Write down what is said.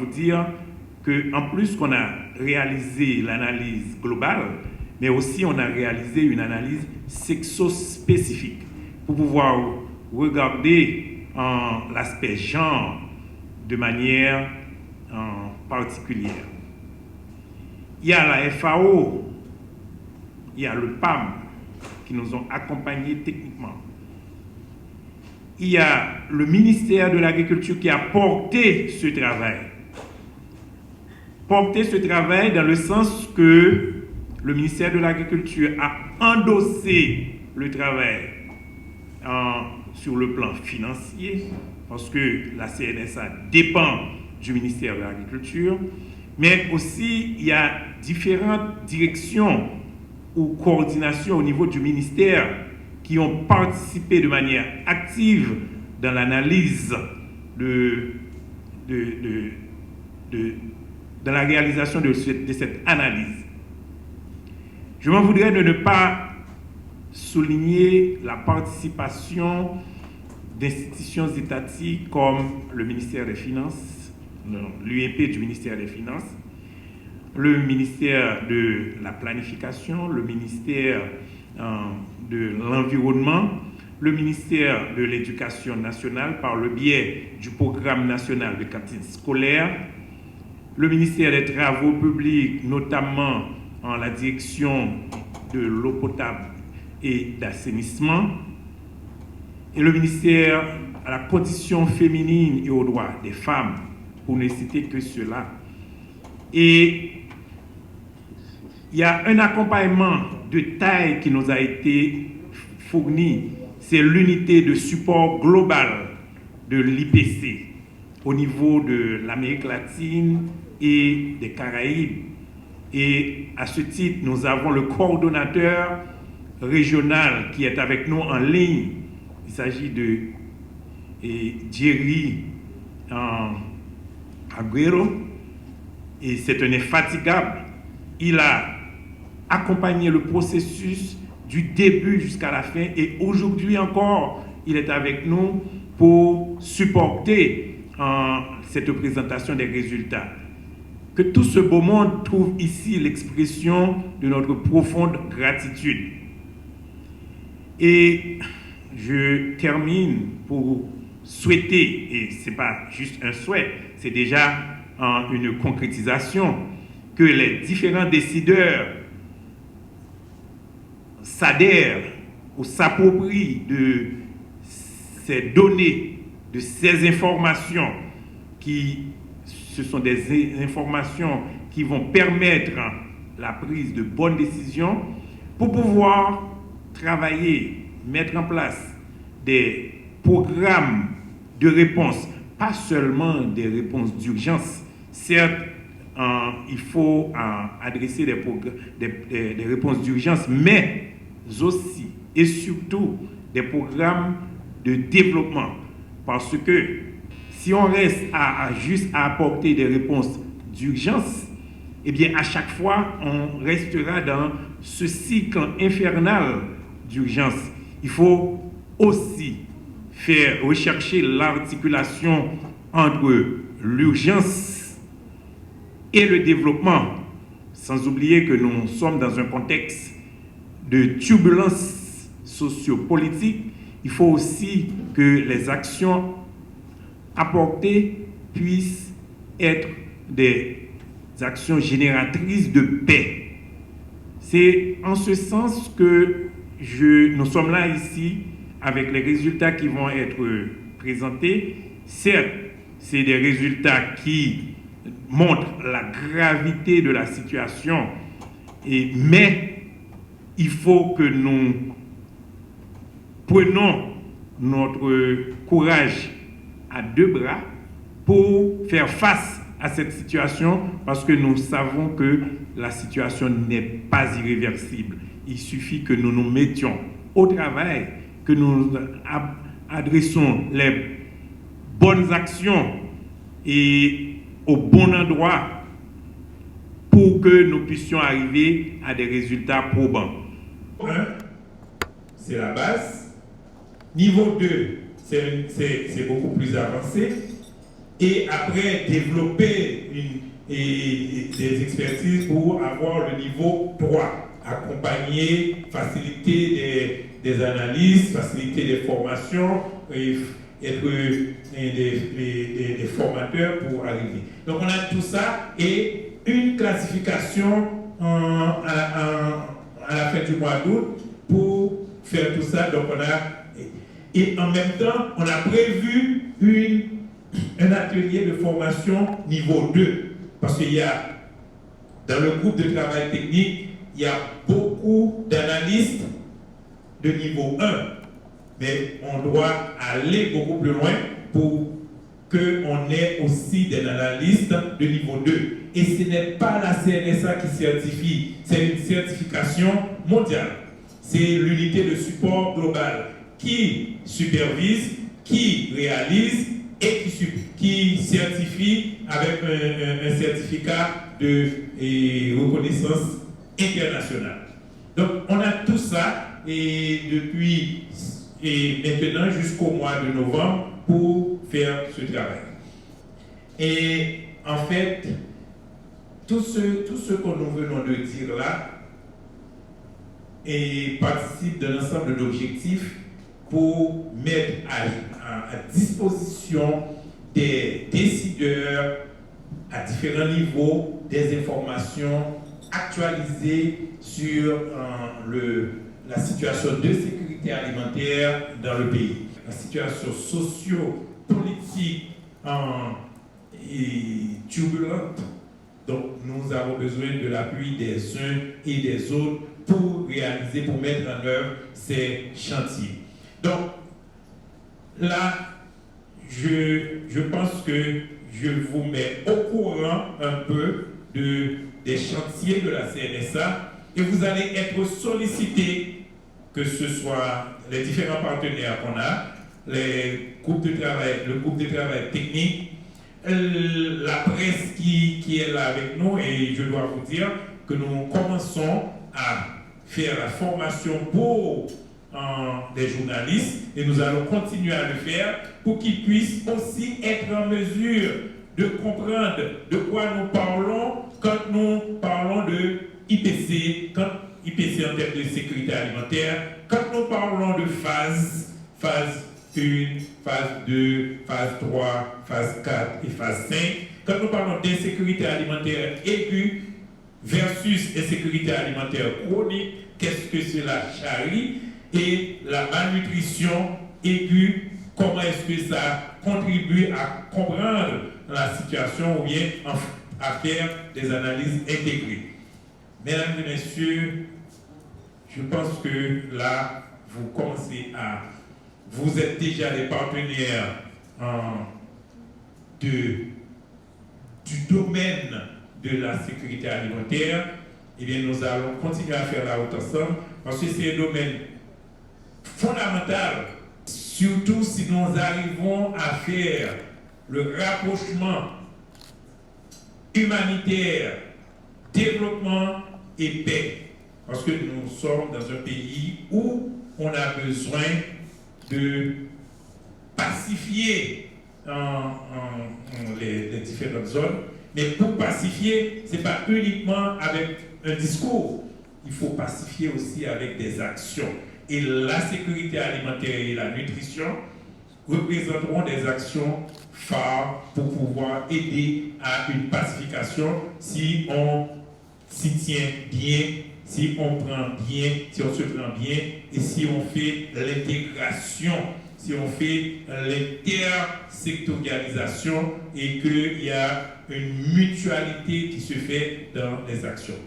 vous dire qu'en plus qu'on a réalisé l'analyse globale, mais aussi on a réalisé une analyse sexo-spécifique pour pouvoir regarder l'aspect genre de manière particulière. Il y a la FAO, il y a le PAM qui nous ont accompagnés techniquement. Il y a le ministère de l'Agriculture qui a porté ce travail. Porter ce travail dans le sens que le ministère de l'Agriculture a endossé le travail sur le plan financier, parce que la CNSA dépend du ministère de l'Agriculture, mais aussi il y a différentes directions ou coordinations au niveau du ministère qui ont participé de manière active dans l'analyse dans la réalisation de cette analyse. Je m'en voudrais de ne pas souligner la participation d'institutions étatiques comme le ministère des Finances, l'UEP du ministère des Finances, le ministère de la Planification, le ministère de l'Environnement, le ministère de l'Éducation nationale par le biais du programme national de cantine scolaire, le ministère des Travaux publics, notamment en la direction de l'eau potable et d'assainissement, et le ministère à la condition féminine et aux droits des femmes, pour ne citer que cela. Et il y a un accompagnement de taille qui nous a été fourni, c'est l'unité de support global de l'IPC au niveau de l'Amérique latine et des Caraïbes. Et à ce titre, nous avons le coordonnateur régional qui est avec nous en ligne. Il s'agit de Jerry Aguero, et c'est un infatigable. Il a accompagné le processus du début jusqu'à la fin, et aujourd'hui encore, il est avec nous pour supporter cette présentation des résultats. Que tout ce beau monde trouve ici l'expression de notre profonde gratitude. Et je termine pour souhaiter, et ce n'est pas juste un souhait, c'est déjà une concrétisation, que les différents décideurs s'adhèrent ou s'approprient de ces données, de ces informations ce sont des informations qui vont permettre la prise de bonnes décisions pour pouvoir travailler, mettre en place des programmes de réponse, pas seulement des réponses d'urgence. Certes, il faut adresser des réponses d'urgence, mais aussi et surtout des programmes de développement. Parce que si on reste juste à apporter des réponses d'urgence, eh bien, à chaque fois, on restera dans ce cycle infernal d'urgence. Il faut aussi rechercher l'articulation entre l'urgence et le développement, sans oublier que nous sommes dans un contexte de turbulence sociopolitique. Il faut aussi que les actions apportées puissent être des actions génératrices de paix. C'est en ce sens que nous sommes là ici avec les résultats qui vont être présentés. Certes, c'est des résultats qui montrent la gravité de la situation, mais il faut que nous prenions notre courage à deux bras pour faire face à cette situation, parce que nous savons que la situation n'est pas irréversible. Il suffit que nous nous mettions au travail, que nous adressons les bonnes actions et au bon endroit pour que nous puissions arriver à des résultats probants. 1, c'est la base. Niveau 2, c'est beaucoup plus avancé. et après développer des expertises pour avoir le niveau 3, accompagner, faciliter des analyses, faciliter des formations, et être des formateurs pour arriver. Donc on a tout ça et une classification à la fin du mois d'août pour faire tout ça. Donc et en même temps, on a prévu un atelier de formation niveau 2. Parce qu'il y a, dans le groupe de travail technique, il y a beaucoup d'analystes de niveau 1. Mais on doit aller beaucoup plus loin pour qu'on ait aussi des analystes de niveau 2. Et ce n'est pas la CNSA qui certifie, c'est une certification mondiale. C'est l'unité de support global qui supervise, qui réalise et qui certifie avec un certificat de reconnaissance internationale. Donc on a tout ça et depuis maintenant jusqu'au mois de novembre pour faire ce travail. Et en fait, tout ce que nous venons de dire là participe de l'ensemble d'objectifs pour mettre à disposition des décideurs à différents niveaux des informations actualisées sur la situation de sécurité alimentaire dans le pays. La situation socio-politique est turbulente, donc nous avons besoin de l'appui des uns et des autres pour mettre en œuvre ces chantiers. Donc, là, je pense que je vous mets au courant un peu des chantiers de la CNSA et vous allez être sollicités, que ce soit les différents partenaires qu'on a, les groupes de travail, le groupe de travail technique, la presse qui est là avec nous, et je dois vous dire que nous commençons à faire la formation pour des journalistes et nous allons continuer à le faire pour qu'ils puissent aussi être en mesure de comprendre de quoi nous parlons quand nous parlons de IPC, IPC en termes de sécurité alimentaire, quand nous parlons de phase 1, phase 2, phase 3, phase 4 et phase 5, quand nous parlons d'insécurité alimentaire aiguë versus insécurité alimentaire chronique, qu'est-ce que cela charrie? Et la malnutrition aiguë, comment est-ce que ça contribue à comprendre la situation ou bien à faire des analyses intégrées. Mesdames et messieurs, je pense que là, vous êtes déjà des partenaires du domaine de la sécurité alimentaire. Eh bien, nous allons continuer à faire la route ensemble parce que c'est un domaine fondamental, surtout si nous arrivons à faire le rapprochement humanitaire, développement et paix. Parce que nous sommes dans un pays où on a besoin de pacifier les différentes zones. Mais pour pacifier, ce n'est pas uniquement avec un discours. Il faut pacifier aussi avec des actions. Et la sécurité alimentaire et la nutrition représenteront des actions phares pour pouvoir aider à une pacification si on s'y tient bien, si on prend bien, si on se prend bien et si on fait l'intégration, si on fait l'intersectorialisation et qu'il y a une mutualité qui se fait dans les actions.